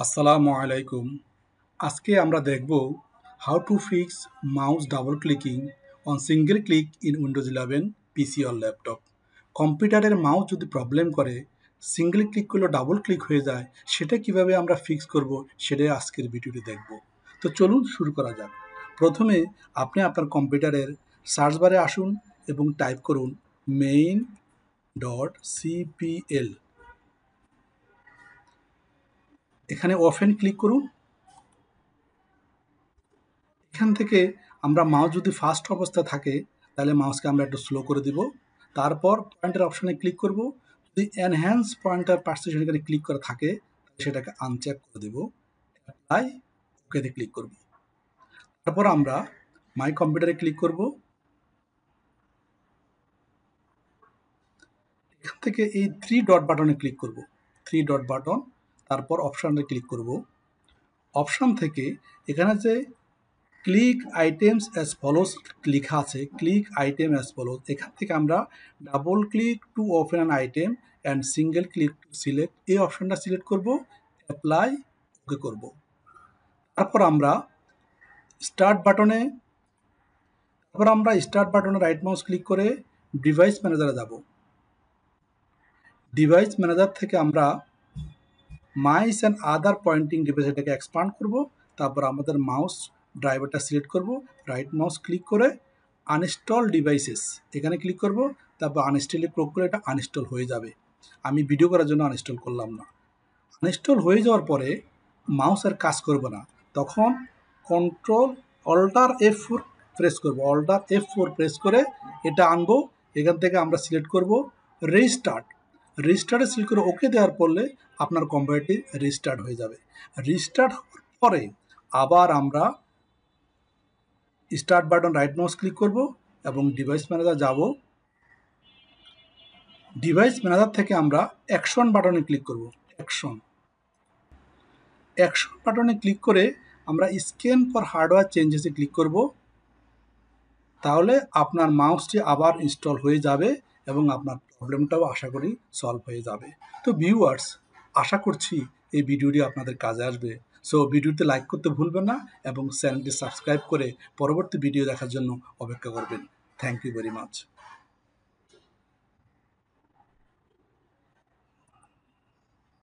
আসসালামু আলাইকুম। আজকে আমরা দেখব how to fix mouse double clicking on single click in Windows 11 PC or laptop. কম্পিউটারের মাউস যদি প্রবলেম করে, সিঙ্গেল ক্লিক করলে ডাবল ক্লিক হয়ে যায়, সেটা কিভাবে আমরা ফিক্স করব সেটাই আজকের ভিডিওটি দেখব। তো চলুন শুরু করা যাক। প্রথমে আপনি আপনার কম্পিউটারের সার্চ বারে আসুন এবং টাইপ করুন main.cpl। এখানে ওপেন ক্লিক করুন। এখান থেকে আমরা মাউস যদি ফাস্ট অবস্থা থাকে তাহলে মাউসকে আমরা একটু স্লো করে দিব। তারপর পয়েন্টার অপশানে ক্লিক করব। যদি এনহ্যান্স পয়েন্টার পার্সেশন এখানে ক্লিক করা থাকে সেটাকে আনচেক করে দেব। অ্যাপ্লাই ওকেতে ক্লিক করব। তারপর আমরা মাই কম্পিউটারে ক্লিক করব। এখান থেকে এই 3 ডট বাটনে ক্লিক করব। 3 ডট বাটন, তারপর অপশানে ক্লিক করব। অপশান থেকে এখানে যে ক্লিক আইটেমস অ্যাজ ফলোস লেখা আছে, ক্লিক আইটেম অ্যাজ ফলোস, এখান থেকে আমরা double click to open an item and single click to select, এই অপশানটা সিলেক্ট করব। অ্যাপ্লাই ওকে করব। তারপর আমরা স্টার্ট বাটনে রাইট মাউস ক্লিক করে ডিভাইস ম্যানেজারে যাব। ডিভাইস ম্যানেজার থেকে আমরা মাইস অ্যান্ড আদার পয়েন্টিং ডিভাইস এটাকে এক্সপান্ড করব। তারপর আমাদের মাউস ড্রাইভারটা সিলেক্ট করব, রাইট মাউস ক্লিক করে আনইনস্টল ডিভাইসেস এখানে ক্লিক করব। তারপর আনইনস্টলে ক্লিক করে এটা আনইনস্টল হয়ে যাবে। আমি ভিডিও করার জন্য আনইনস্টল করলাম না। আনইনস্টল হয়ে যাওয়ার পরে মাউস আর কাজ করবে না, তখন Alt+F4 প্রেস করব। Alt+F4 প্রেস করে এটা আনবো। এখান থেকে আমরা সিলেক্ট করব রিস্টার্টে সিলেক্ট করে ওকে দেওয়ার পরে আপনার কম্পিউটারটি রিস্টার্ট হয়ে যাবে। রিস্টার্ট হওয়ার পরে আবার আমরা start button right mouse click করব এবং ডিভাইস ম্যানেজার যাব। ডিভাইস ম্যানেজার থেকে আমরা অ্যাকশন বাটনে ক্লিক করব। অ্যাকশন বাটনে ক্লিক করে আমরা স্ক্যান ফর হার্ডওয়্যার চেঞ্জেসে ক্লিক করব। তাহলে আপনার মাউসটি আবার ইনস্টল হয়ে যাবে এবং আপনার প্রবলেমটাও আশা করি সলভ হয়ে যাবে। তো ভিউয়ার্স, আশা করছি এই ভিডিওটি আপনাদের কাজে আসবে। সো ভিডিওতে লাইক করতে ভুলবেন না এবং চ্যানেলটি সাবস্ক্রাইব করে পরবর্তী ভিডিও দেখার জন্য অপেক্ষা করবেন। Thank you very much.